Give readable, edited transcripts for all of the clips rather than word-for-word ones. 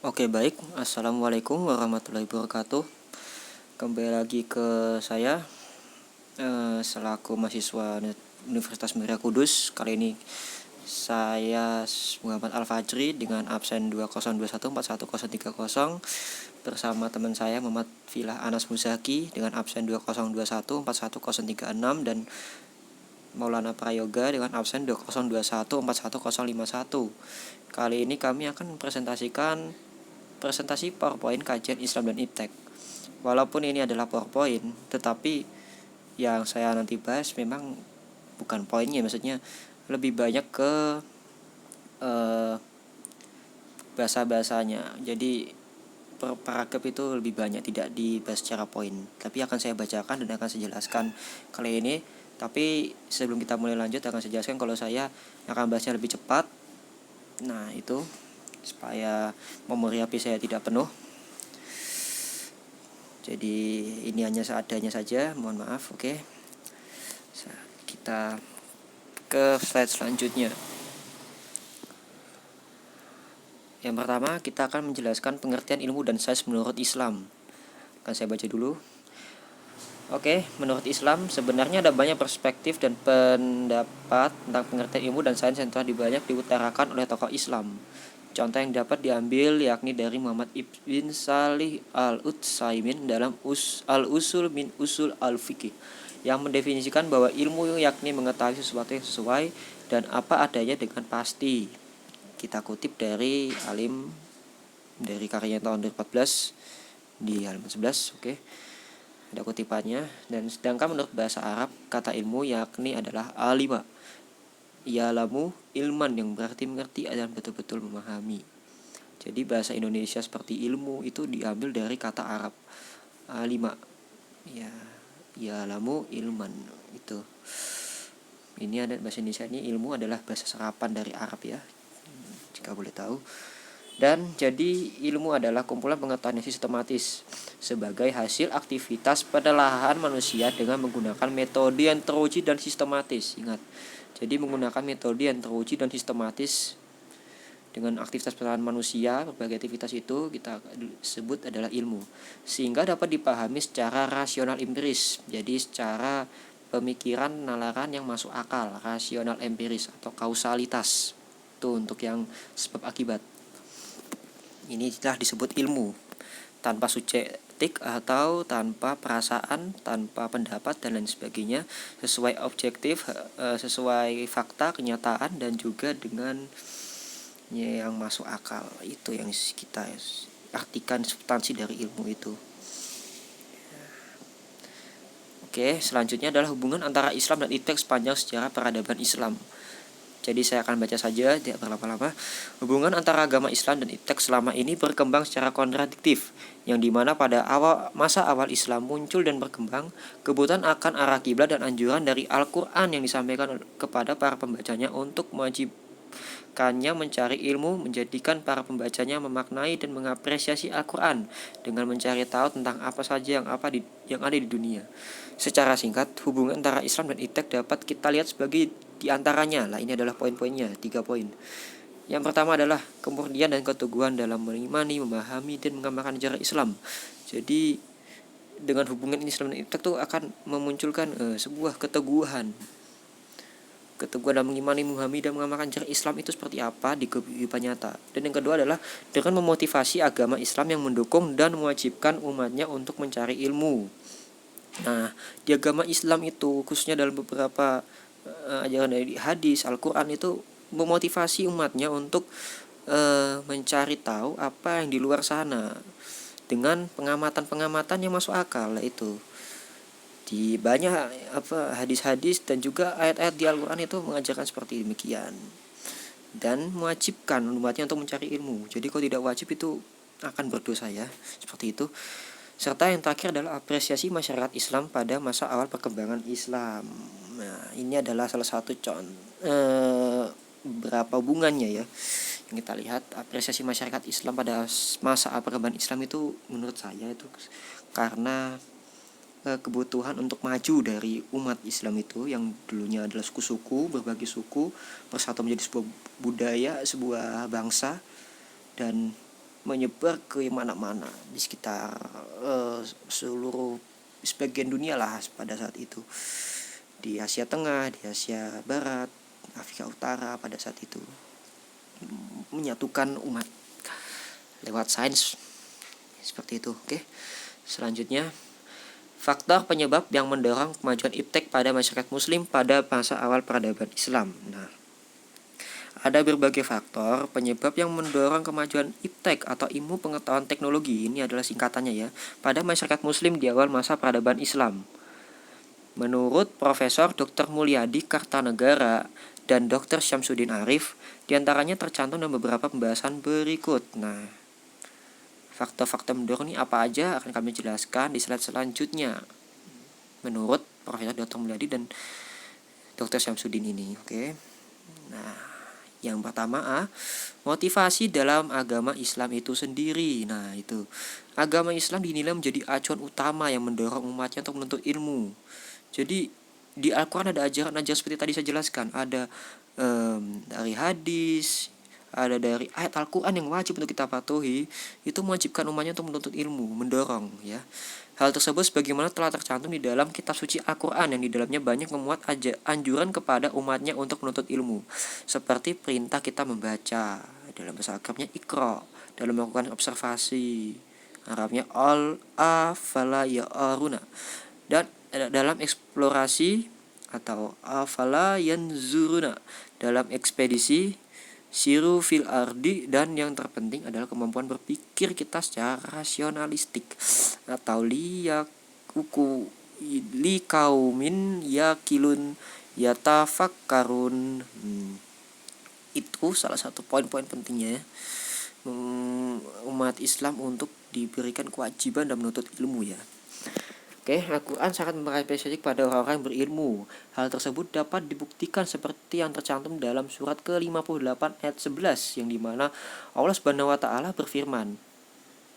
Oke, baik. Assalamualaikum warahmatullahi wabarakatuh. Kembali lagi ke saya selaku mahasiswa Universitas Muria Kudus. Kali ini saya Muhammad Al-Fajri dengan absen 20214130 bersama teman saya Muhammad Filah Anas Muzaki dengan absen 2021413036 dan Maulana Prayoga dengan absen 2021411051. Kali ini kami akan mempresentasikan presentasi PowerPoint kajian Islam dan Iptek. Walaupun ini adalah PowerPoint, tetapi yang saya nanti bahas memang bukan poinnya, maksudnya lebih banyak ke bahasa-bahasanya. Jadi per paragraf itu lebih banyak tidak dibahas secara poin, tapi akan saya bacakan dan akan saya jelaskan kali ini. Tapi sebelum kita mulai lanjut, akan saya jelaskan kalau saya akan bahasnya lebih cepat. Nah, itu supaya memori HP saya tidak penuh. Jadi ini hanya seadanya saja, mohon maaf. Oke. Kita ke slide selanjutnya. Yang pertama, kita akan menjelaskan pengertian ilmu dan sains menurut Islam. Akan saya baca dulu. Oke, menurut Islam sebenarnya ada banyak perspektif dan pendapat tentang pengertian ilmu dan sains yang telah diutarakan oleh tokoh Islam. Contoh yang dapat diambil yakni dari Muhammad ibn Salih al-Utsaimin dalam Al-Usul min Usul al-Fiqh yang mendefinisikan bahwa ilmu yakni mengetahui sesuatu yang sesuai dan apa adanya dengan pasti. Kita kutip dari Alim dari karyanya tahun 2014 di halaman 11. Oke. Ada kutipannya. Dan sedangkan menurut bahasa Arab kata ilmu yakni adalah alima, ya'lamu ilman, yang berarti mengerti dan betul-betul memahami. Jadi bahasa Indonesia seperti ilmu itu diambil dari kata Arab alima, ya, ya'lamu ilman. Itu ini ada bahasa Indonesia, ini ilmu adalah bahasa serapan dari Arab ya, jika boleh tahu. Dan jadi ilmu adalah kumpulan pengetahuan yang sistematis sebagai hasil aktivitas penelaahan manusia dengan menggunakan metode yang teruji dan sistematis. Ingat, jadi menggunakan metode yang teruji dan sistematis dengan aktivitas penelaahan manusia, berbagai aktivitas itu kita sebut adalah ilmu, sehingga dapat dipahami secara rasional empiris. Jadi secara pemikiran nalaran yang masuk akal, rasional empiris atau kausalitas. Itu untuk yang sebab akibat. Ini telah disebut ilmu, tanpa subjektif atau tanpa perasaan, tanpa pendapat dan lain sebagainya, sesuai objektif, sesuai fakta, kenyataan, dan juga dengan yang masuk akal. Itu yang kita artikan substansi dari ilmu itu. Oke, selanjutnya adalah hubungan antara Islam dan Iptek sepanjang sejarah peradaban Islam. Jadi saya akan baca saja, tidak berlama-lama. Hubungan antara agama Islam dan Iptek selama ini berkembang secara kontradiktif, yang dimana pada masa awal Islam muncul dan berkembang kebutuhan akan arah kiblat dan anjuran dari Al-Quran yang disampaikan kepada para pembacanya untuk mewajibkannya mencari ilmu, menjadikan para pembacanya memaknai dan mengapresiasi Al-Quran dengan mencari tahu tentang apa saja yang ada di dunia. Secara singkat, hubungan antara Islam dan Iptek dapat kita lihat sebagai di antaranya. Lah, ini adalah poin-poinnya, 3 poin. Yang pertama adalah kemurnian dan keteguhan dalam mengimani, memahami, dan mengamalkan ajaran Islam. Jadi dengan hubungan Islam dan Iptek itu akan memunculkan sebuah keteguhan dalam mengimani, memahami, dan mengamalkan ajaran Islam itu seperti apa di kehidupan nyata. Dan yang kedua adalah dengan memotivasi agama Islam yang mendukung dan mewajibkan umatnya untuk mencari ilmu. Nah, di agama Islam itu khususnya dalam beberapa ajaran dari hadis, Al-Quran itu memotivasi umatnya untuk mencari tahu apa yang di luar sana dengan pengamatan-pengamatan yang masuk akal. Itu di banyak hadis-hadis dan juga ayat-ayat di Al-Quran itu mengajarkan seperti demikian dan mewajibkan umatnya untuk mencari ilmu. Jadi kalau tidak wajib itu akan berdosa ya, seperti itu. Serta yang terakhir adalah apresiasi masyarakat Islam pada masa awal perkembangan Islam. Nah, ini adalah salah satu berapa hubungannya ya yang kita lihat. Apresiasi masyarakat Islam pada masa awal perkembangan Islam itu menurut saya itu karena kebutuhan untuk maju dari umat Islam itu yang dulunya adalah suku-suku, berbagai suku bersatu menjadi sebuah budaya, sebuah bangsa, dan menyebar ke mana-mana di sekitar seluruh sebagian dunia lah pada saat itu, di Asia Tengah, di Asia Barat, Afrika Utara pada saat itu, menyatukan umat lewat sains seperti itu. Oke, selanjutnya faktor penyebab yang mendorong kemajuan iptek pada masyarakat muslim pada masa awal peradaban Islam. Nah, ada berbagai faktor penyebab yang mendorong kemajuan iptek atau ilmu pengetahuan teknologi, ini adalah singkatannya ya, pada masyarakat muslim di awal masa peradaban Islam. Menurut Profesor Dr. Mulyadi Kartanegara dan Dr. Syamsuddin Arif, diantaranya tercantum dalam beberapa pembahasan berikut. Nah, faktor-faktor mendorong ini apa aja akan kami jelaskan di slide selanjutnya menurut Profesor Dr. Mulyadi dan Dr. Syamsuddin ini. Oke. Nah, yang pertama, motivasi dalam agama Islam itu sendiri. Nah, itu. Agama Islam dinilai menjadi acuan utama yang mendorong umatnya untuk menuntut ilmu. Jadi di Al-Quran ada ajaran-ajaran seperti tadi saya jelaskan. Ada dari hadis, ada dari ayat Al-Quran yang wajib untuk kita patuhi. Itu mewajibkan umatnya untuk menuntut ilmu, mendorong ya. Hal tersebut sebagaimana telah tercantum di dalam kitab suci Al-Quran yang di dalamnya banyak memuat anjuran kepada umatnya untuk menuntut ilmu, seperti perintah kita membaca, dalam bahasa Arabnya Iqra, dalam melakukan observasi, Arabnya al-afala ya'aruna, dan dalam eksplorasi atau afala yanzuruna, dalam ekspedisi, siru fil ardi, dan yang terpenting adalah kemampuan berpikir kita secara rasionalistik atau li kaumin yakilun yatafakkarun. Itu salah satu poin-poin pentingnya umat Islam untuk diberikan kewajiban dan menuntut ilmu ya. Oke, Al-Quran sangat memberikan spesifik pada orang-orang yang berilmu. Hal tersebut dapat dibuktikan seperti yang tercantum dalam surat ke-58 ayat 11, yang dimana Allah Subhanahu wa Ta'ala berfirman,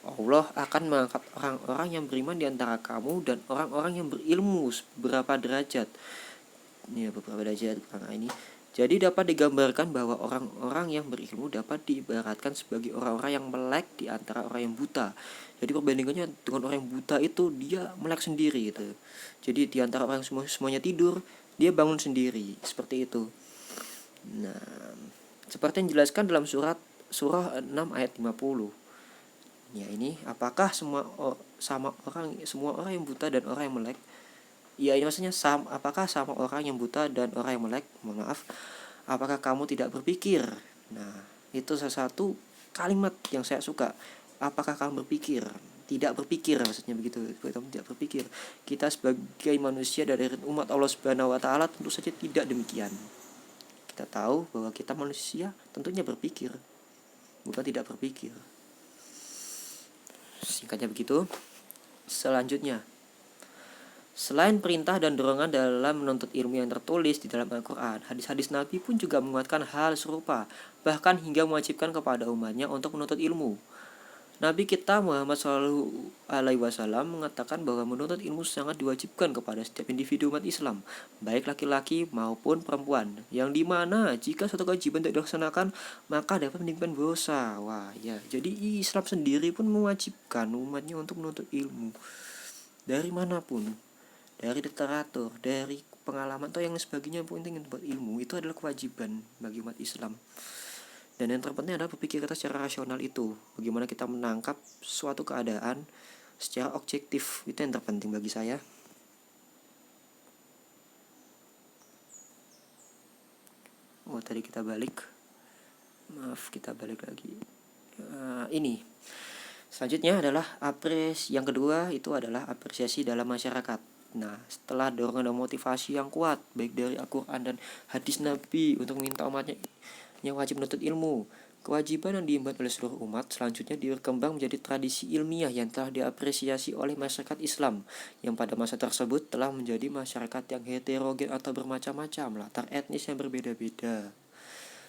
Allah akan mengangkat orang-orang yang beriman di antara kamu dan orang-orang yang berilmu beberapa derajat. Ini beberapa derajat ini. Jadi dapat digambarkan bahwa orang-orang yang berilmu dapat diibaratkan sebagai orang-orang yang melek di antara orang yang buta. Jadi perbandingannya dengan orang yang buta itu dia melek sendiri gitu. Jadi di antara orang yang semuanya tidur, dia bangun sendiri, seperti itu. Nah, seperti yang dijelaskan dalam surah 6 ayat 50. Ya, ini apakah semua orang yang buta dan orang yang melek? Ya, ini maksudnya apakah sama orang yang buta dan orang yang melek? Mohon maaf, apakah kamu tidak berpikir? Nah, itu salah satu kalimat yang saya suka. Apakah kamu berpikir? Tidak berpikir, maksudnya begitu. Kamu tidak berpikir. Kita sebagai manusia dari umat Allah Subhanahu wa Ta'ala tentu saja tidak demikian. Kita tahu bahwa kita manusia tentunya berpikir, bukan tidak berpikir. Singkatnya begitu. Selanjutnya, selain perintah dan dorongan dalam menuntut ilmu yang tertulis di dalam Al-Quran, hadis-hadis Nabi pun juga menguatkan hal serupa, bahkan hingga mewajibkan kepada umatnya untuk menuntut ilmu. Nabi kita Muhammad SAW mengatakan bahwa menuntut ilmu sangat diwajibkan kepada setiap individu umat Islam, baik laki-laki maupun perempuan, yang dimana jika suatu kewajiban tidak dilaksanakan maka dapat menimbulkan dosa. Wah ya, jadi Islam sendiri pun mewajibkan umatnya untuk menuntut ilmu dari manapun, dari literatur, dari pengalaman atau yang sebagainya. Yang penting buat ilmu itu adalah kewajiban bagi umat Islam. Dan yang terpenting adalah berpikir kita secara rasional itu. Bagaimana kita menangkap suatu keadaan secara objektif, itu yang terpenting bagi saya. Oh, tadi kita balik. Maaf, kita balik lagi. Ini. Selanjutnya adalah yang kedua itu adalah apresiasi dalam masyarakat. Nah, setelah dorongan dan motivasi yang kuat baik dari Al-Quran dan hadis Nabi untuk meminta umatnya yang wajib menuntut ilmu, kewajiban yang diemban oleh seluruh umat selanjutnya berkembang menjadi tradisi ilmiah yang telah diapresiasi oleh masyarakat Islam, yang pada masa tersebut telah menjadi masyarakat yang heterogen atau bermacam-macam latar etnis yang berbeda-beda,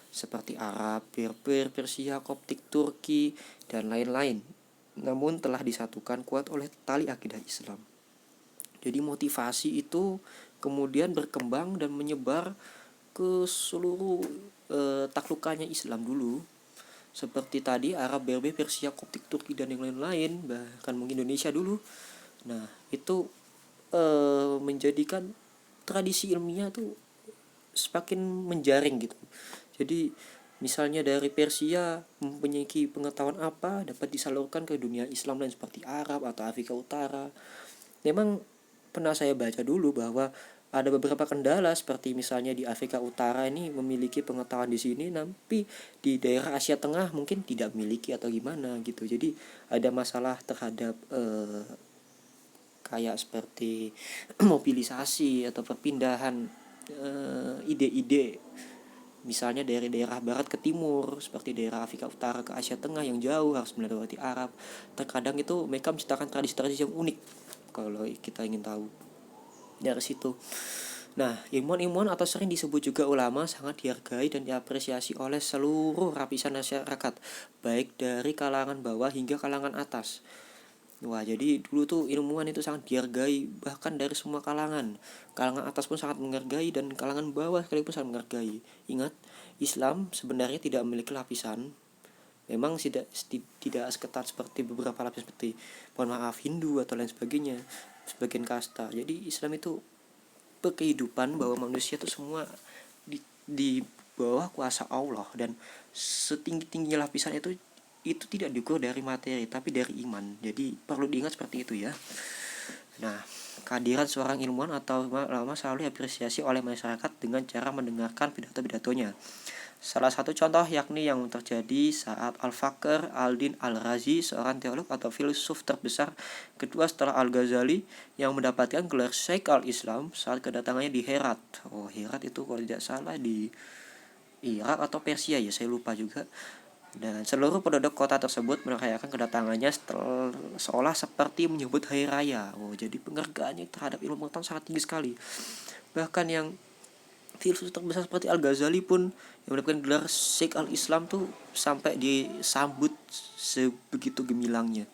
seperti Arab, Berber, Persia, Koptik, Turki, dan lain-lain, namun telah disatukan kuat oleh tali akidah Islam. Jadi motivasi itu kemudian berkembang dan menyebar ke seluruh taklukannya Islam dulu, seperti tadi Arab, Berber, Persia, Koptik, Turki dan yang lain-lain, bahkan mungkin Indonesia dulu. Nah itu menjadikan tradisi ilmiah tuh semakin menjaring gitu. Jadi misalnya dari Persia mempunyai pengetahuan apa dapat disalurkan ke dunia Islam lain seperti Arab atau Afrika Utara. Memang pernah saya baca dulu bahwa ada beberapa kendala seperti misalnya di Afrika Utara ini memiliki pengetahuan di sini, tapi di daerah Asia Tengah mungkin tidak memiliki atau gimana gitu. Jadi ada masalah terhadap kayak seperti mobilisasi atau perpindahan ide-ide, misalnya dari daerah barat ke timur seperti daerah Afrika Utara ke Asia Tengah yang jauh harus melewati Arab. Terkadang itu mereka menciptakan tradisi-tradisi yang unik kalau kita ingin tahu dari situ. Nah, ilmuwan-ilmuwan atau sering disebut juga ulama sangat dihargai dan diapresiasi oleh seluruh lapisan masyarakat, baik dari kalangan bawah hingga kalangan atas. Wah, jadi dulu tuh ilmuwan itu sangat dihargai bahkan dari semua kalangan. Kalangan atas pun sangat menghargai dan kalangan bawah sekalipun sangat menghargai. Ingat, Islam sebenarnya tidak memiliki lapisan. Memang tidak seketat seperti beberapa lapisan seperti mohon maaf Hindu atau lain sebagainya, sebagian kasta. Jadi Islam itu berkehidupan bahwa manusia itu semua di bawah kuasa Allah, dan setinggi-tinggi lapisan itu tidak diukur dari materi tapi dari iman. Jadi perlu diingat seperti itu ya. Nah, kehadiran seorang ilmuwan atau ulama selalu diapresiasi oleh masyarakat dengan cara mendengarkan pidato-pidatonya. Salah satu contoh yakni yang terjadi saat Al-Fakhr Al-Din Al-Razi, seorang teolog atau filsuf terbesar kedua setelah Al-Ghazali, yang mendapatkan gelar Syekh al-Islam saat kedatangannya di Herat. Herat itu kalau tidak salah di Irak atau Persia ya, saya lupa juga. Dan seluruh penduduk kota tersebut merayakan kedatangannya seolah seperti menyebut hari raya. Jadi penghargaannya terhadap ilmu pengetahuan sangat tinggi sekali. Bahkan yang filsuf terbesar seperti Al-Ghazali pun yang mendapatkan gelar Syekh al-Islam tuh sampai disambut sebegitu gemilangnya.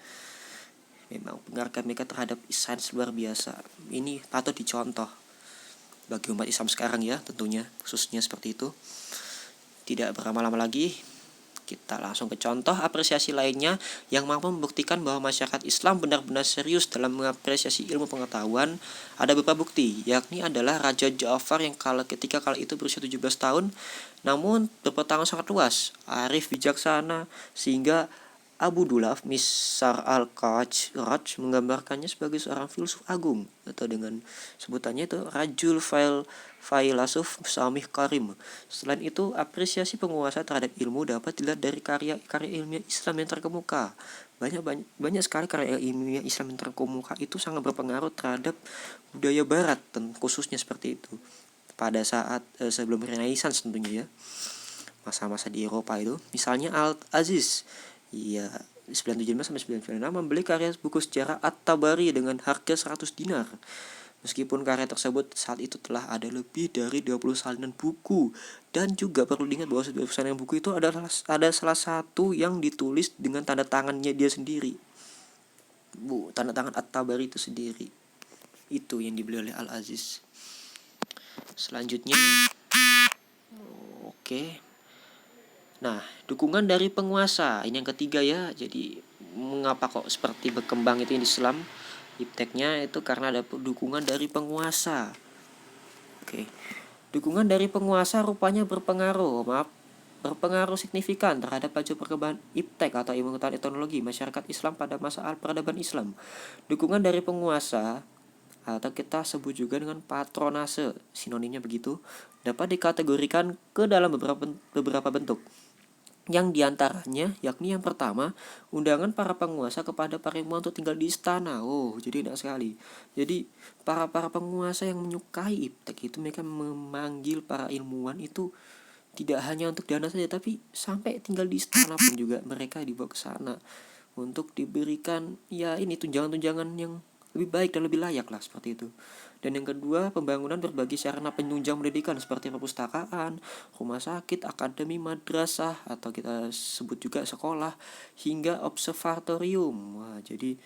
Memang penghargaan mereka terhadap sains luar biasa. Ini patut dicontoh bagi umat Islam sekarang ya, tentunya khususnya seperti itu. Tidak berlama-lama lagi, kita langsung ke contoh apresiasi lainnya yang mampu membuktikan bahwa masyarakat Islam benar-benar serius dalam mengapresiasi ilmu pengetahuan. Ada beberapa bukti, yakni adalah Raja Ja'far yang ketika kala itu berusia 17 tahun, namun berpengetahuan sangat luas, arif bijaksana, sehingga Abu Dulaf Misar al-Qajraj menggambarkannya sebagai seorang filsuf agung, atau dengan sebutannya itu Rajul Failasuf Samih Karim. Selain itu, apresiasi penguasa terhadap ilmu dapat dilihat dari karya-karya ilmiah Islam yang terkemuka. Banyak sekali karya ilmiah Islam yang terkemuka itu sangat berpengaruh terhadap budaya Barat, dan khususnya seperti itu pada saat sebelum Renaissance tentunya ya, masa-masa di Eropa itu. Misalnya Al-Aziz, iya, 975 sampai 996 membeli karya buku sejarah At-Tabari dengan harga 100 dinar. Meskipun karya tersebut saat itu telah ada lebih dari 20 salinan buku, dan juga perlu diingat bahwa salinan buku itu ada salah satu yang ditulis dengan tanda tangannya dia sendiri. Tanda tangan At-Tabari itu sendiri. Itu yang dibeli oleh Al-Aziz. Selanjutnya, oke. Nah, dukungan dari penguasa, ini yang ketiga ya. Jadi mengapa kok seperti berkembang itu Islam? Ipteknya itu karena ada dukungan dari penguasa. Oke. Dukungan dari penguasa rupanya berpengaruh signifikan terhadap laju perkembangan iptek atau ilmu pengetahuan teknologi masyarakat Islam pada masa peradaban Islam. Dukungan dari penguasa, atau kita sebut juga dengan patronase, sinonimnya begitu, dapat dikategorikan ke dalam beberapa bentuk. Yang diantaranya yakni yang pertama, undangan para penguasa kepada para ilmuwan untuk tinggal di istana. Jadi enak sekali. Jadi para penguasa yang menyukai iptek itu, mereka memanggil para ilmuwan itu tidak hanya untuk dana saja, tapi sampai tinggal di istana pun juga mereka dibawa ke sana untuk diberikan ya ini tunjangan-tunjangan yang lebih baik dan lebih layak lah, seperti itu. Dan yang kedua, pembangunan berbagai sarana penunjang pendidikan seperti perpustakaan, rumah sakit, akademi, madrasah, atau kita sebut juga sekolah, hingga observatorium. Jadi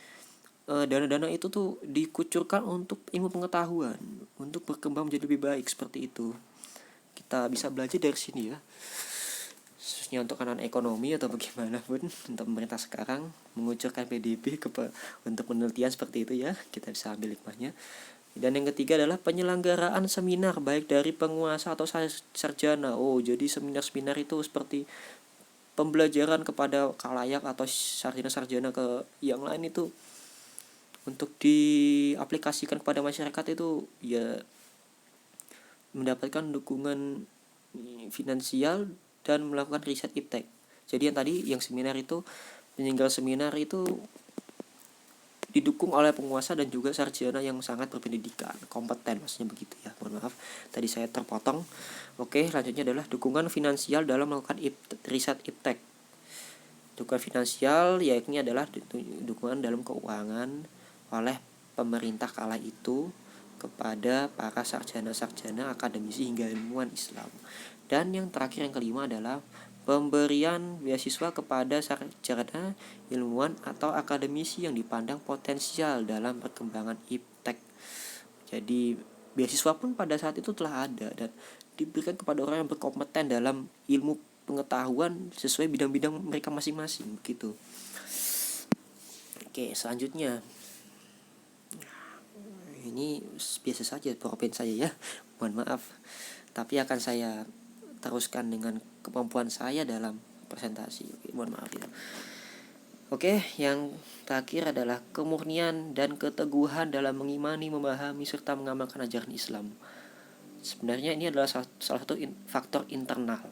dana-dana itu tuh dikucurkan untuk ilmu pengetahuan, untuk berkembang menjadi lebih baik, seperti itu. Kita bisa belajar dari sini ya. khususnya untuk anak ekonomi atau bagaimanapun untuk pemerintah sekarang mengucurkan PDB untuk penelitian seperti itu ya, kita bisa ambil hikmahnya. Dan yang ketiga adalah penyelenggaraan seminar baik dari penguasa atau sarjana. Oh, jadi seminar-seminar itu seperti pembelajaran kepada khalayak atau sarjana-sarjana ke yang lain itu untuk diaplikasikan kepada masyarakat itu ya mendapatkan dukungan finansial dan melakukan riset iptek. Jadi yang tadi yang seminar itu penyelenggaraan seminar itu didukung oleh penguasa dan juga sarjana yang sangat berpendidikan, kompeten maksudnya begitu ya. Mohon maaf tadi saya terpotong. Oke, selanjutnya adalah dukungan finansial dalam melakukan riset iptek. Dukungan finansial yakni adalah dukungan dalam keuangan oleh pemerintah kala itu kepada para sarjana-sarjana, akademisi hingga ilmuwan Islam. Dan yang terakhir yang kelima adalah pemberian beasiswa kepada sarjana, ilmuwan atau akademisi yang dipandang potensial dalam perkembangan iptek. Jadi beasiswa pun pada saat itu telah ada dan diberikan kepada orang yang berkompeten dalam ilmu pengetahuan sesuai bidang-bidang mereka masing-masing gitu. Oke, selanjutnya ini biasa saja propen saya ya, mohon maaf, tapi akan saya teruskan dengan kemampuan saya dalam presentasi. Oke, mohon maaf ya. Oke, yang terakhir adalah kemurnian dan keteguhan dalam mengimani, memahami serta mengamalkan ajaran Islam. Sebenarnya ini adalah salah satu faktor internal.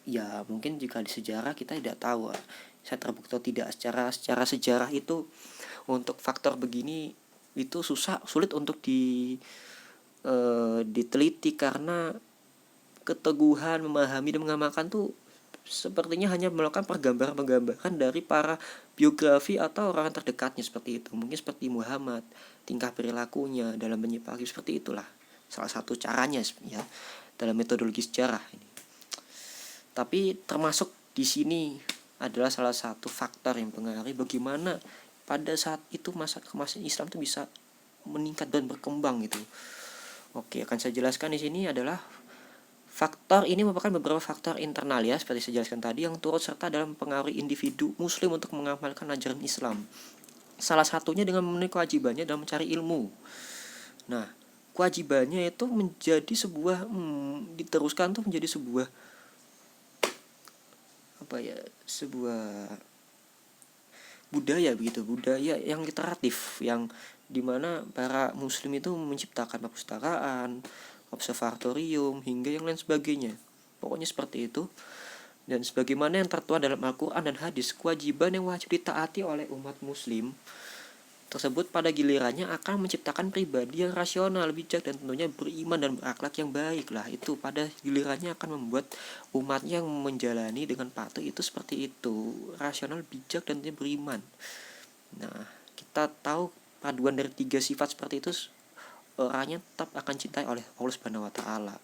Ya mungkin jika di sejarah kita tidak tahu, saya terbukti atau tidak secara sejarah itu untuk faktor begini itu sulit untuk diteliti karena keteguhan memahami dan mengamalkan tuh sepertinya hanya melakukan penggambaran dari para biografi atau orang terdekatnya seperti itu. Mungkin seperti Muhammad, tingkah perilakunya dalam menyepakati seperti itulah salah satu caranya ya dalam metodologi sejarah ini. Tapi termasuk di sini adalah salah satu faktor yang mempengaruhi bagaimana pada saat itu masa kemasan Islam itu bisa meningkat dan berkembang gitu. Oke, akan saya jelaskan di sini adalah faktor ini merupakan beberapa faktor internal ya, seperti saya jelaskan tadi, yang turut serta dalam mempengaruhi individu muslim untuk mengamalkan ajaran Islam. Salah satunya dengan memenuhi kewajibannya dalam mencari ilmu. Nah, kewajibannya itu menjadi sebuah diteruskan tuh menjadi sebuah sebuah budaya begitu, budaya yang literatif yang dimana para muslim itu menciptakan perpustakaan, observatorium hingga yang lain sebagainya. Pokoknya seperti itu. Dan sebagaimana yang tertuang dalam Al-Quran dan hadis, kewajiban yang wajib ditaati oleh umat muslim tersebut pada gilirannya akan menciptakan pribadi yang rasional, bijak, dan tentunya beriman dan berakhlak yang baik lah. Itu pada gilirannya akan membuat umatnya yang menjalani dengan patuh itu seperti itu, rasional, bijak, dan tentunya beriman. Nah, kita tahu paduan dari 3 sifat seperti itu orangnya tetap akan cintai oleh Allah Subhanahu wa taala.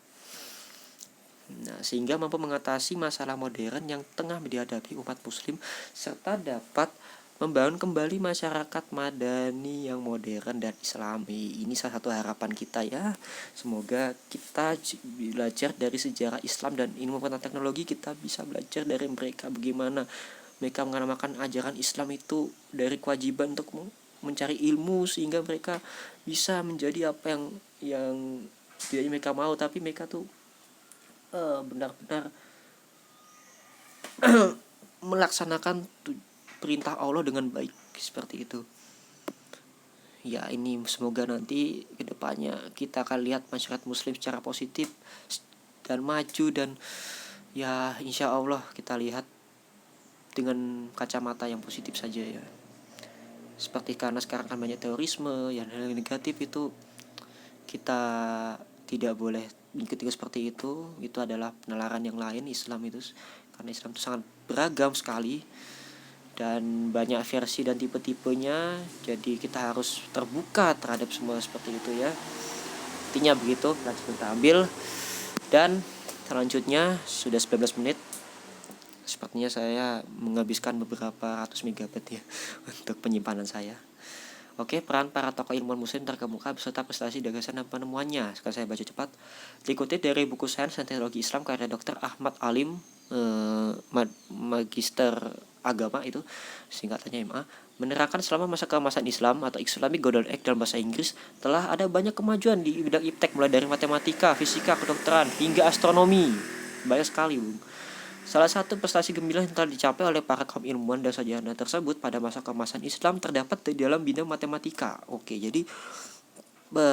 Nah, sehingga mampu mengatasi masalah modern yang tengah dihadapi umat muslim serta dapat membangun kembali masyarakat madani yang modern dan islami. Ini salah satu harapan kita ya. Semoga kita belajar dari sejarah Islam dan ilmu pengetahuan teknologi, kita bisa belajar dari mereka bagaimana mereka mengamalkan ajaran Islam itu dari kewajiban untuk mencari ilmu sehingga mereka bisa menjadi apa yang tidak mereka mau, tapi mereka tuh benar-benar melaksanakan perintah Allah dengan baik seperti itu. Ya, ini semoga nanti kedepannya kita akan lihat masyarakat muslim secara positif dan maju, dan ya insya Allah kita lihat dengan kacamata yang positif saja ya. Seperti karena sekarang kan banyak terorisme yang negatif, itu kita tidak boleh ikut seperti itu. Itu adalah penalaran yang lain Islam itu, karena Islam itu sangat beragam sekali dan banyak versi dan tipe-tipenya. Jadi kita harus terbuka terhadap semua seperti itu ya. Intinya begitu, langsung kita ambil. Dan selanjutnya sudah 19 menit. Sepertinya saya menghabiskan beberapa ratus megabyte ya untuk penyimpanan saya. Oke, peran para tokoh ilmuwan muslim terkemuka beserta prestasi gagasan dan penemuannya. Sekarang saya baca cepat. Dikutip dari buku Sains dan Teknologi Islam karya Dr. Ahmad Alim, Magister Agama itu, singkatannya MA, menerangkan selama masa keemasan Islam atau Islamic Golden Age dalam bahasa Inggris, telah ada banyak kemajuan di bidang iptek mulai dari matematika, fisika, kedokteran, hingga astronomi. Banyak sekali, Bung. Salah satu prestasi gemilang yang telah dicapai oleh para kaum ilmuwan dan sarjana tersebut pada masa keemasan Islam terdapat di dalam bidang matematika. Oke, jadi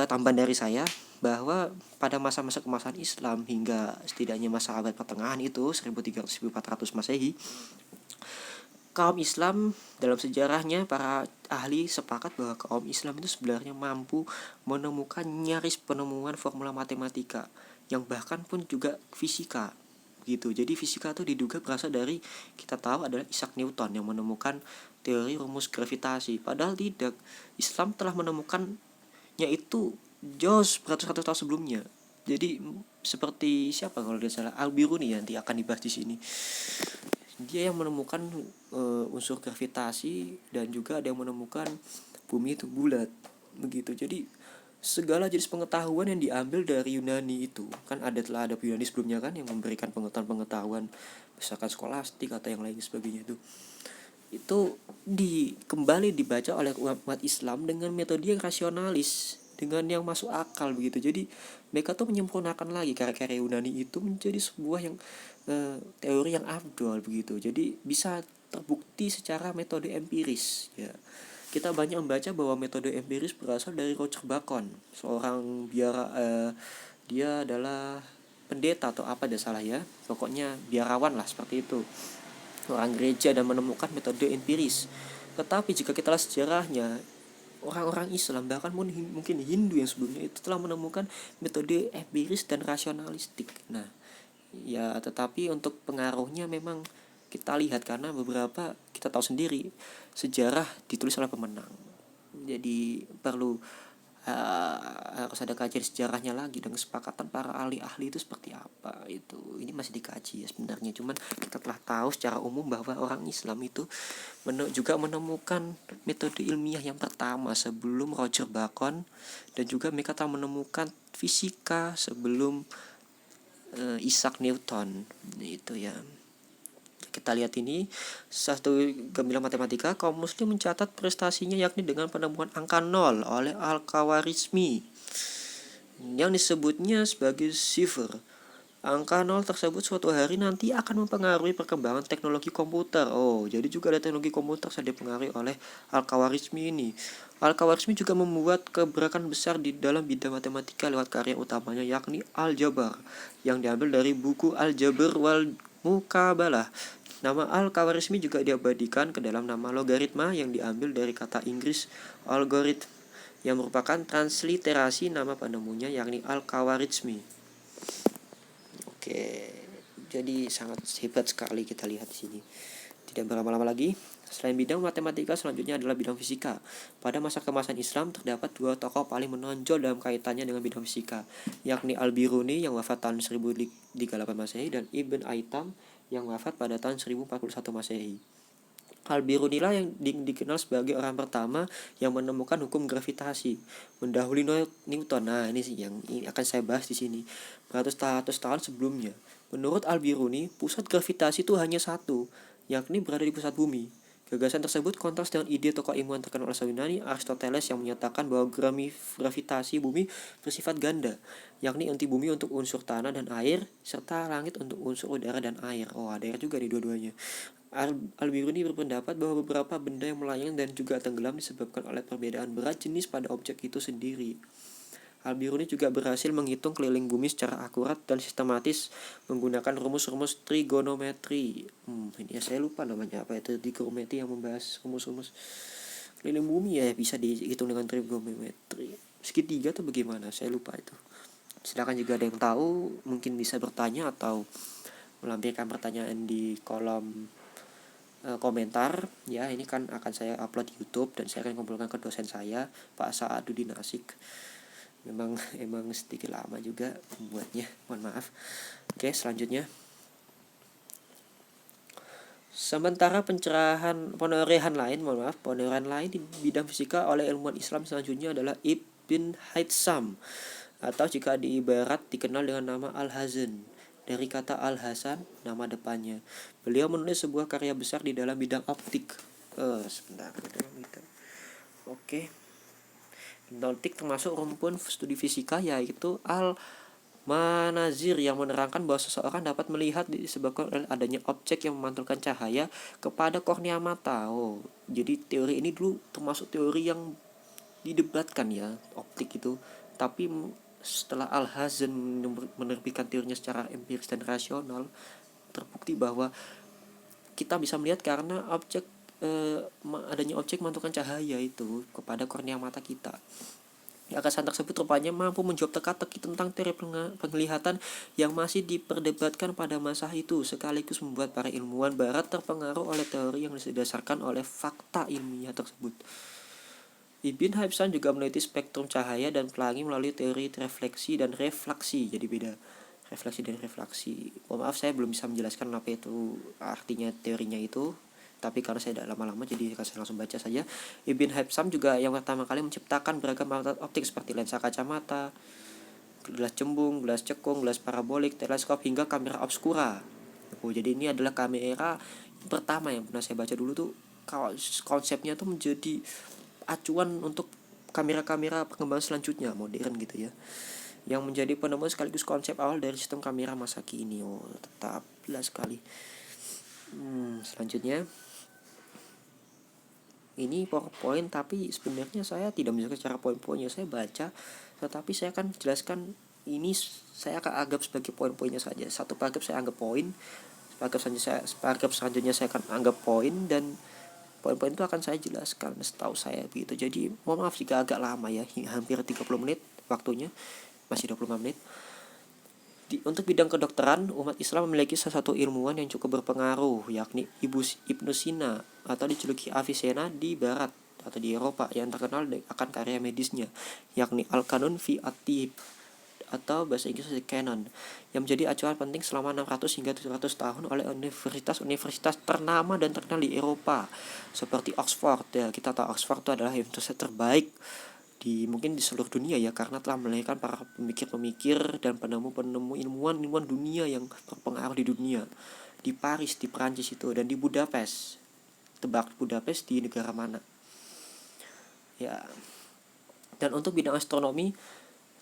tambahan dari saya bahwa pada masa-masa keemasan Islam hingga setidaknya masa abad pertengahan itu 1300-1400 Masehi, kaum Islam dalam sejarahnya para ahli sepakat bahwa kaum Islam itu sebenarnya mampu menemukan nyaris penemuan formula matematika yang bahkan pun juga fisika gitu. Jadi fisika itu diduga berasal dari, kita tahu, adalah Isaac Newton yang menemukan teori rumus gravitasi. Padahal tidak, Islam telah menemukannya itu jauh beratus-ratus tahun sebelumnya. Jadi seperti siapa kalau tidak salah, Al-Biruni nanti akan dibahas di sini. Dia yang menemukan unsur gravitasi, dan juga ada yang menemukan bumi itu bulat begitu. Jadi segala jenis pengetahuan yang diambil dari Yunani itu kan telah ada Yunani sebelumnya kan yang memberikan pengetahuan misalkan skolastik atau yang lain sebagainya, itu kembali dibaca oleh umat Islam dengan metode yang rasionalis, dengan yang masuk akal begitu. Jadi mereka tuh menyempurnakan lagi karya-karya Yunani itu menjadi sebuah yang teori yang afdol begitu. Jadi bisa terbukti secara metode empiris ya. Kita banyak membaca bahwa metode empiris berasal dari Roger Bacon, seorang dia adalah pendeta atau apa tidak salah ya, pokoknya biarawan lah seperti itu, orang gereja, dan menemukan metode empiris. Tetapi jika kita lihat sejarahnya, orang-orang Islam bahkan mungkin Hindu yang sebelumnya itu telah menemukan metode empiris dan rasionalistik. Nah, ya tetapi untuk pengaruhnya memang kita lihat karena beberapa, kita tahu sendiri sejarah ditulis oleh pemenang. Jadi perlu harus ada kajian sejarahnya lagi dan kesepakatan para ahli-ahli itu seperti apa. Itu ini masih dikaji ya sebenarnya, cuman kita telah tahu secara umum bahwa orang Islam itu juga menemukan metode ilmiah yang pertama sebelum Roger Bacon, dan juga mereka telah menemukan fisika sebelum Isaac Newton. Itu ya. Kita lihat ini, satu gemilang matematika, kaum muslim mencatat prestasinya yakni dengan penemuan angka 0 oleh Al-Khawarizmi yang disebutnya sebagai sifr. Angka 0 tersebut suatu hari nanti akan mempengaruhi perkembangan teknologi komputer. Oh, jadi juga ada teknologi komputer yang dipengaruhi oleh Al-Khawarizmi ini. Al-Khawarizmi juga membuat gebrakan besar di dalam bidang matematika lewat karya utamanya yakni Al-Jabar yang diambil dari buku Al-Jabr wal Mukabalah. Nama Al-Khawarizmi juga diabadikan ke dalam nama logaritma yang diambil dari kata Inggris algorithm yang merupakan transliterasi nama penemunya yakni Al-Khawarizmi. Oke, jadi sangat hebat sekali kita lihat di sini. Tidak berlama-lama lagi, selain bidang matematika, selanjutnya adalah bidang fisika. Pada masa keemasan Islam terdapat dua tokoh paling menonjol dalam kaitannya dengan bidang fisika, yakni Al-Biruni yang wafat tahun 1038 Masehi dan Ibn Aitam yang wafat pada tahun 1041 Masehi. Al-Biruni lah yang dikenal sebagai orang pertama yang menemukan hukum gravitasi, mendahului Newton. Nah, ini sih yang akan saya bahas di sini. Beratus-ratus tahun sebelumnya, menurut Al-Biruni, pusat gravitasi itu hanya satu, yakni berada di pusat bumi. Gagasan tersebut kontras dengan ide tokoh ilmuwan terkenal asal Yunani, Aristoteles, yang menyatakan bahwa gravitasi bumi bersifat ganda, yakni inti bumi untuk unsur tanah dan air, serta langit untuk unsur udara dan air. Oh, ada air juga di dua-duanya. Al-Biruni berpendapat bahwa beberapa benda yang melayang dan juga tenggelam disebabkan oleh perbedaan berat jenis pada objek itu sendiri. Al-Biruni juga berhasil menghitung keliling bumi secara akurat dan sistematis menggunakan rumus-rumus trigonometri. Ini ya saya lupa namanya apa itu, trigonometri yang membahas rumus-rumus keliling bumi ya, bisa dihitung dengan trigonometri. Segitiga atau bagaimana? Saya lupa itu. Silakan jika ada yang tahu mungkin bisa bertanya atau melampirkan pertanyaan di kolom komentar ya. Ini kan akan saya upload di YouTube dan saya akan kumpulkan ke dosen saya, Pak Sa'aduddin Asik. Emang sedikit lama juga membuatnya, mohon maaf. Oke, selanjutnya Sementara pencerahan lain di bidang fisika oleh ilmuwan Islam selanjutnya adalah Ibn Haytham, atau jika diibarat dikenal dengan nama Al-Hazan, dari kata Al-Hasan, nama depannya. Beliau menulis sebuah karya besar di dalam bidang optik. Oke. Optik termasuk rumpun studi fisika, yaitu Al-Manazir, yang menerangkan bahwa seseorang dapat melihat disebabkan oleh adanya objek yang memantulkan cahaya kepada kornea mata. Jadi teori ini dulu termasuk teori yang didebatkan ya, optik itu. Tapi setelah Al-Hazan menerbitkan teorinya secara empiris dan rasional, terbukti bahwa kita bisa melihat karena adanya objek memantulkan cahaya itu kepada kornea mata kita. Gagasan tersebut rupanya mampu menjawab teka-teki tentang teori penglihatan yang masih diperdebatkan pada masa itu, sekaligus membuat para ilmuwan barat terpengaruh oleh teori yang didasarkan oleh fakta ilmiah tersebut. Ibn Haytham juga meneliti spektrum cahaya dan pelangi melalui teori refleksi dan refraksi. Jadi beda, refleksi dan refraksi. Maaf, saya belum bisa menjelaskan apa itu artinya teorinya itu, tapi karena saya tidak lama-lama jadi saya langsung baca saja. Ibn Haytham juga yang pertama kali menciptakan beragam alat optik seperti lensa kacamata, gelas cembung, gelas cekung, gelas parabolik, teleskop, hingga kamera obskura. Jadi ini adalah kamera pertama yang pernah saya baca dulu tuh. Konsepnya tuh menjadi acuan untuk kamera-kamera perkembangan selanjutnya, modern gitu ya, yang menjadi penemu sekaligus konsep awal dari sistem kamera masa kini. Tetap jelas sekali. Selanjutnya ini PowerPoint, tapi sebenarnya saya tidak menjelaskan secara poin-poinnya, saya baca, tetapi saya akan jelaskan ini, saya akan anggap sebagai poin-poinnya saja. Satu paragraf saya anggap poin, paragraf selanjutnya saya akan anggap poin, dan poin-poin itu akan saya jelaskan setahu saya begitu. Jadi mohon maaf jika agak lama ya, hampir 30 menit waktunya, masih 25 menit. Untuk bidang kedokteran, umat Islam memiliki salah satu ilmuwan yang cukup berpengaruh, yakni Ibnu Sina, atau dijuluki Avicenna di Barat atau di Eropa, yang terkenal akan karya medisnya, yakni Al-Qanun fi at-Tibb, atau bahasa Inggris Canon, yang menjadi acuan penting selama 600 hingga 700 tahun oleh universitas-universitas ternama dan terkenal di Eropa, seperti Oxford. Ya, kita tahu Oxford itu adalah universitas terbaik mungkin di seluruh dunia ya, karena telah melahirkan para pemikir-pemikir dan penemu-penemu ilmuwan dunia yang berpengaruh di dunia. Di Paris, di Prancis itu, dan di Budapest. Tebak Budapest di negara mana? Ya. Dan untuk bidang astronomi,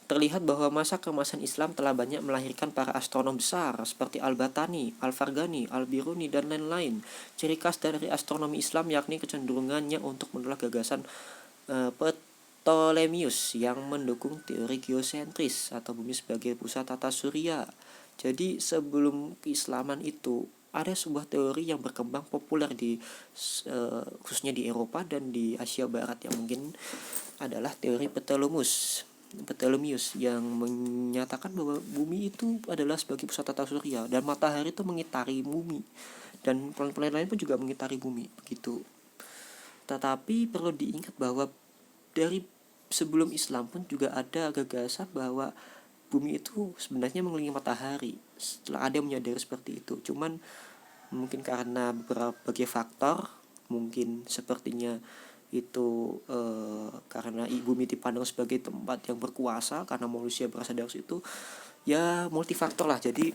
terlihat bahwa masa keemasan Islam telah banyak melahirkan para astronom besar seperti Al-Batani, Al-Farghani, Al-Biruni, dan lain-lain. Ciri khas dari astronomi Islam yakni kecenderungannya untuk menolak gagasan Ptolemeus yang mendukung teori geosentris atau bumi sebagai pusat tata surya. Jadi sebelum keislaman itu ada sebuah teori yang berkembang populer khususnya di Eropa dan di Asia Barat, yang mungkin adalah teori Ptolemeus yang menyatakan bahwa bumi itu adalah sebagai pusat tata surya dan matahari itu mengitari bumi, dan planet-planet lain pun juga mengitari bumi begitu. Tetapi perlu diingat bahwa dari sebelum Islam pun juga ada gagasan bahwa bumi itu sebenarnya mengelilingi matahari. Setelah ada yang menyadari seperti itu, cuman mungkin karena berbagai faktor, mungkin sepertinya itu karena bumi dipandang sebagai tempat yang berkuasa karena manusia berasal dari situ, ya multifaktor lah. Jadi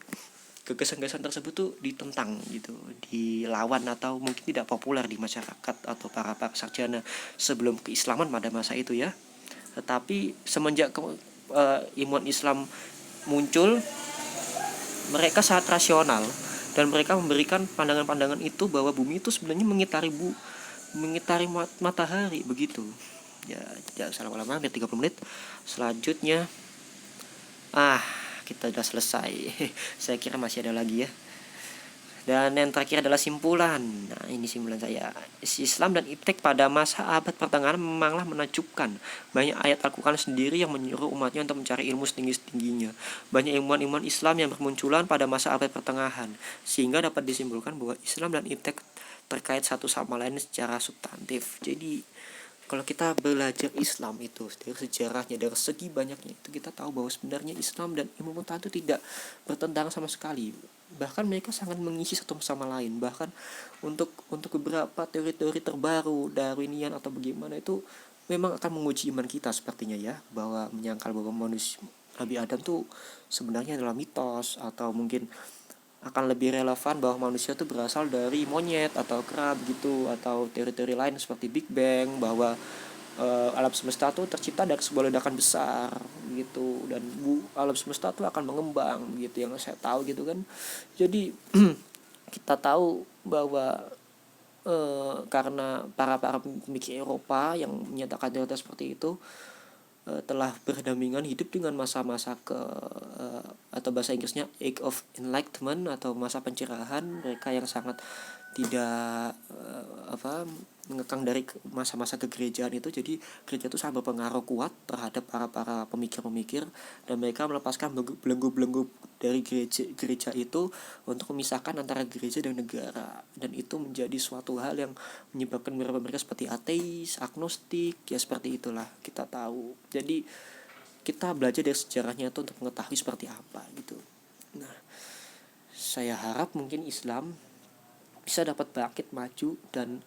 gagasan-gagasan tersebut tuh ditentang gitu, dilawan, atau mungkin tidak populer di masyarakat atau para sarjana sebelum keislaman pada masa itu ya. Tetapi semenjak ilmuwan Islam muncul, mereka sangat rasional dan mereka memberikan pandangan-pandangan itu bahwa bumi itu sebenarnya mengitari matahari begitu. Ya, jangan salah lama, hampir 30 menit. Selanjutnya kita sudah selesai. Saya kira masih ada lagi ya. Dan yang terakhir adalah simpulan. Nah, ini simpulan saya. Islam dan iptek pada masa abad pertengahan memanglah menakjubkan. Banyak ayat Al-Quran sendiri yang menyuruh umatnya untuk mencari ilmu setinggi-tingginya. Banyak ilmuwan-ilmuwan Islam yang bermunculan pada masa abad pertengahan, sehingga dapat disimpulkan bahwa Islam dan iptek terkait satu sama lain secara substantif. Jadi kalau kita belajar Islam itu dari sejarahnya, dari segi banyaknya itu, kita tahu bahwa sebenarnya Islam dan ilmu pengetahuan itu tidak bertentangan sama sekali. Bahkan mereka sangat mengisi satu sama lain. Bahkan untuk beberapa teori-teori terbaru Darwinian atau bagaimana itu memang akan menguji iman kita sepertinya ya, bahwa menyangkal bahwa manusia Nabi Adam tuh sebenarnya adalah mitos, atau mungkin akan lebih relevan bahwa manusia itu berasal dari monyet atau kera gitu, atau teori-teori lain seperti Big Bang, bahwa alam semesta itu tercipta dari sebuah ledakan besar gitu, dan alam semesta itu akan mengembang gitu, yang saya tahu gitu kan. Jadi kita tahu bahwa karena para pemikir Eropa yang menyatakan teori seperti itu telah berdampingan hidup dengan masa-masa atau bahasa Inggrisnya Age of Enlightenment atau masa pencerahan, mereka yang sangat tidak mengekang dari masa-masa kegerejaan itu. Jadi gereja itu sangat berpengaruh kuat terhadap para pemikir-pemikir, dan mereka melepaskan belenggu-belenggu dari gereja itu untuk memisahkan antara gereja dan negara, dan itu menjadi suatu hal yang menyebabkan mereka seperti ateis, agnostik, ya seperti itulah kita tahu. Jadi kita belajar dari sejarahnya itu untuk mengetahui seperti apa gitu. Nah, saya harap mungkin Islam bisa dapat bangkit maju dan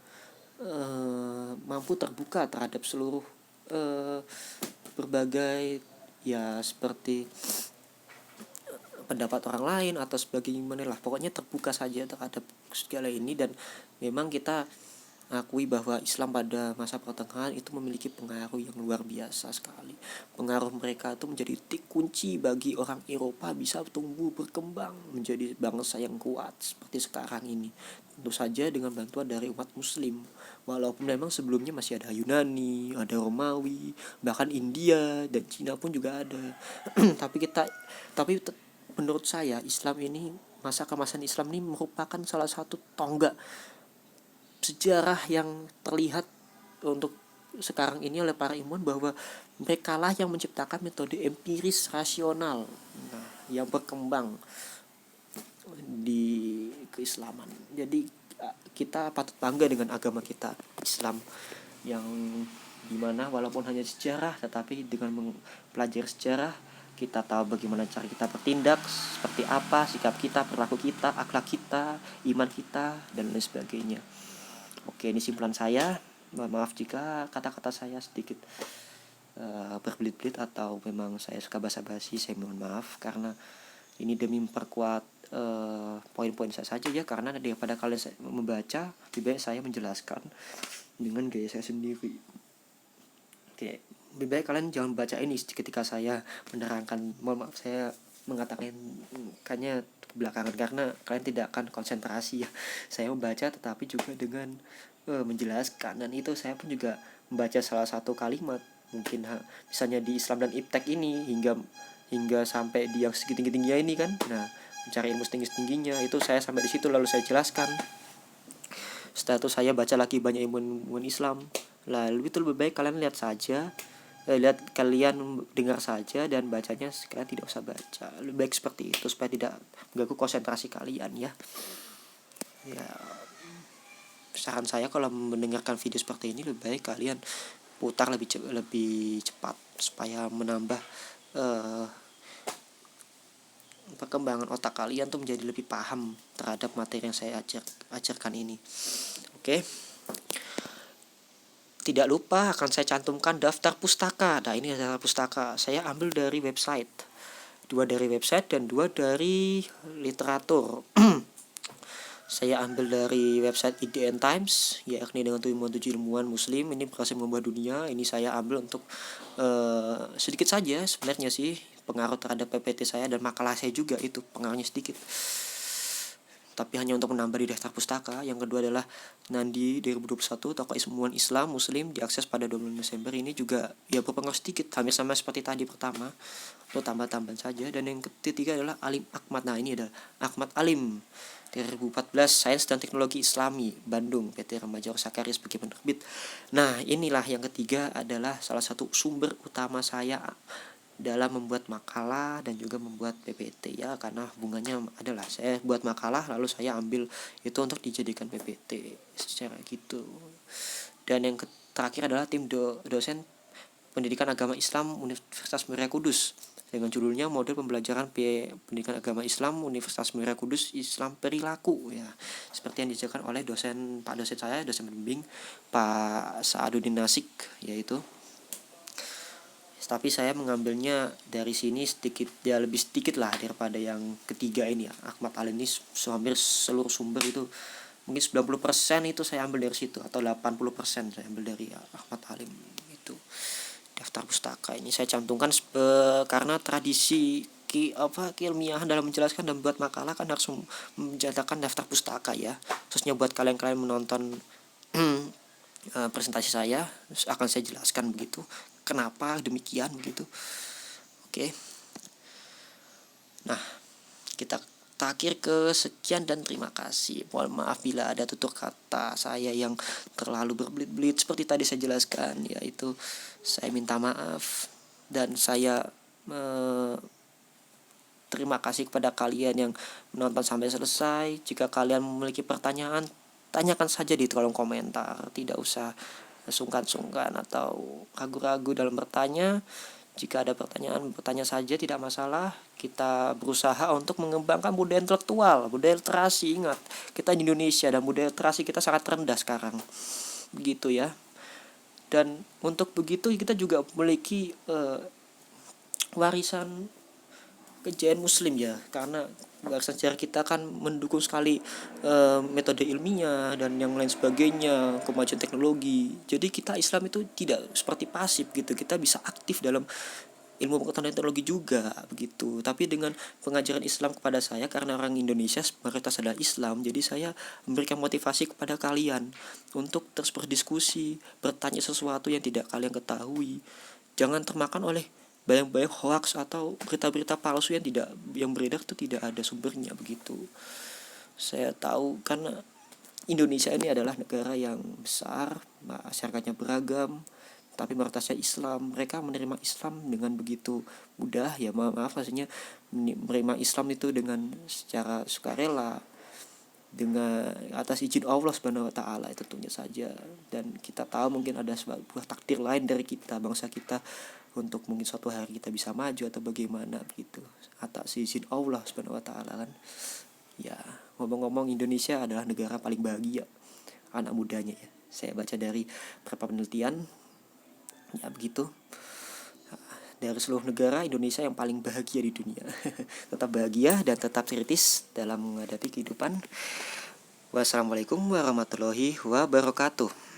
mampu terbuka terhadap seluruh berbagai ya seperti pendapat orang lain atau sebagainya lah. Pokoknya terbuka saja terhadap segala ini, dan memang kita akui bahwa Islam pada masa pertengahan itu memiliki pengaruh yang luar biasa sekali. Pengaruh mereka itu menjadi titik kunci bagi orang Eropa bisa tumbuh berkembang menjadi bangsa yang kuat seperti sekarang ini. Tentu saja dengan bantuan dari umat Muslim. Walaupun memang sebelumnya masih ada Yunani, ada Romawi, bahkan India dan Cina pun juga ada. tapi menurut saya Islam ini, masa kemasan Islam ini merupakan salah satu tonggak sejarah yang terlihat untuk sekarang ini oleh para ilmuwan, bahwa mereka lah yang menciptakan metode empiris rasional yang berkembang di keislaman. Jadi kita patut bangga dengan agama kita Islam, yang dimana walaupun hanya sejarah, tetapi dengan mempelajari sejarah kita tahu bagaimana cara kita bertindak, seperti apa sikap kita, perilaku kita, akhlak kita, iman kita, dan lain sebagainya. Oke, ini simpulan saya. Maaf jika kata-kata saya sedikit berbelit-belit atau memang saya suka basa-basi, saya mohon maaf, karena ini demi memperkuat poin-poin saya saja ya, karena daripada kalian membaca, lebih baik saya menjelaskan dengan gaya saya sendiri. Oke, lebih baik kalian jangan baca ini ketika saya menerangkan. Mohon maaf saya mengatakannya belakangan karena kalian tidak akan konsentrasi ya. Saya membaca tetapi juga dengan menjelaskan, dan itu saya pun juga membaca salah satu kalimat mungkin misalnya di Islam dan Iptek ini hingga sampai di yang setinggi-tingginya ini kan. Nah, mencari ilmu setinggi-tingginya itu saya sampai di situ lalu saya jelaskan. Setelah itu saya baca lagi banyak ilmu Islam. Lalu itu lebih baik kalian lihat saja, kalian dengar saja, dan bacanya kalian tidak usah baca. Lebih baik seperti itu supaya tidak mengganggu konsentrasi kalian ya. Ya, saran saya kalau mendengarkan video seperti ini lebih baik kalian putar lebih cepat supaya menambah perkembangan otak kalian tuh menjadi lebih paham terhadap materi yang saya ajarkan ini. Oke. Tidak lupa akan saya cantumkan daftar pustaka. Nah, ini adalah pustaka. Saya ambil dari website. 2 dari website dan 2 dari literatur. Saya ambil dari website IDN Times, yakni dengan 7 ilmuwan muslim ini berhasil mengubah dunia. Ini saya ambil untuk sedikit saja sebenarnya sih pengaruh terhadap PPT saya, dan makalah saya juga itu pengaruhnya sedikit, tapi hanya untuk menambah di daftar pustaka. Yang kedua adalah Nandi 2021, tokoh ilmuwan Islam Muslim, diakses pada 20 Desember. Ini juga ya berpengaruh sedikit, hampir sama seperti tadi pertama, untuk tambah-tambahan saja. Dan yang ketiga adalah Alim Ahmad. Nah, ini adalah Ahmad Alim 2014, Sains dan Teknologi Islami, Bandung, PT Remaja Osakaria sebagai penerbit. Nah, inilah yang ketiga adalah salah satu sumber utama saya dalam membuat makalah dan juga membuat PPT ya, karena hubungannya adalah saya buat makalah lalu saya ambil itu untuk dijadikan PPT secara gitu. Dan yang terakhir adalah tim dosen pendidikan agama Islam Universitas Muria Kudus dengan judulnya Model Pembelajaran Pendidikan Agama Islam Universitas Muria Kudus Islam Perilaku, ya, seperti yang dijelaskan oleh Pak dosen saya, dosen pembimbing Pak Sa'aduddin Nasik, yaitu. Tapi saya mengambilnya dari sini sedikit, ya lebih sedikit lah daripada yang ketiga ini ya. Ahmad Halim ini hampir seluruh sumber itu mungkin 90% itu saya ambil dari situ, atau 80% saya ambil dari Ahmad Halim itu. Daftar pustaka ini saya cantumkan karena tradisi keilmiahan dalam menjelaskan dan buat makalah kan harus menjadikan daftar pustaka ya, khususnya buat kalian menonton presentasi saya akan saya jelaskan begitu kenapa demikian begitu. Oke. Nah, kita akhir ke sekian dan terima kasih. Mohon maaf bila ada tutur kata saya yang terlalu berbelit-belit seperti tadi saya jelaskan, yaitu saya minta maaf. Dan saya terima kasih kepada kalian yang menonton sampai selesai. Jika kalian memiliki pertanyaan, tanyakan saja di kolom komentar, tidak usah sungkan-sungkan atau ragu-ragu dalam bertanya. Jika ada pertanyaan, bertanya saja, tidak masalah. Kita berusaha untuk mengembangkan budaya intelektual, budaya literasi. Ingat, kita di Indonesia dan budaya literasi kita sangat rendah sekarang. Begitu ya. Dan untuk begitu kita juga memiliki warisan kejayaan muslim ya, karena warisan sejarah kita kan mendukung sekali metode ilmiah dan yang lain sebagainya, kemajuan teknologi. Jadi kita Islam itu tidak seperti pasif gitu, kita bisa aktif dalam ilmu pengetahuan teknologi juga begitu. Tapi dengan pengajaran Islam kepada saya, karena orang Indonesia mayoritas adalah Islam, jadi saya memberikan motivasi kepada kalian untuk terus berdiskusi, bertanya sesuatu yang tidak kalian ketahui. Jangan termakan oleh bayang-bayang hoax atau berita-berita palsu yang beredar itu tidak ada sumbernya begitu. Saya tahu karena Indonesia ini adalah negara yang besar, masyarakatnya beragam, tapi mayoritasnya Islam. Mereka menerima Islam dengan begitu mudah ya, maaf maksudnya menerima Islam itu dengan secara sukarela, dengan atas izin Allah Subhanahu wa taala tentunya saja. Dan kita tahu mungkin ada sebuah takdir lain dari kita, bangsa kita, untuk mungkin suatu hari kita bisa maju atau bagaimana begitu, atas izin Allah Subhanahu wa taala kan. Ya, ngomong-ngomong, Indonesia adalah negara paling bahagia anak mudanya ya. Saya baca dari beberapa penelitian ya begitu. Dari seluruh negara, Indonesia yang paling bahagia di dunia. Tetap bahagia dan tetap kritis dalam menghadapi kehidupan. Wassalamualaikum warahmatullahi wabarakatuh.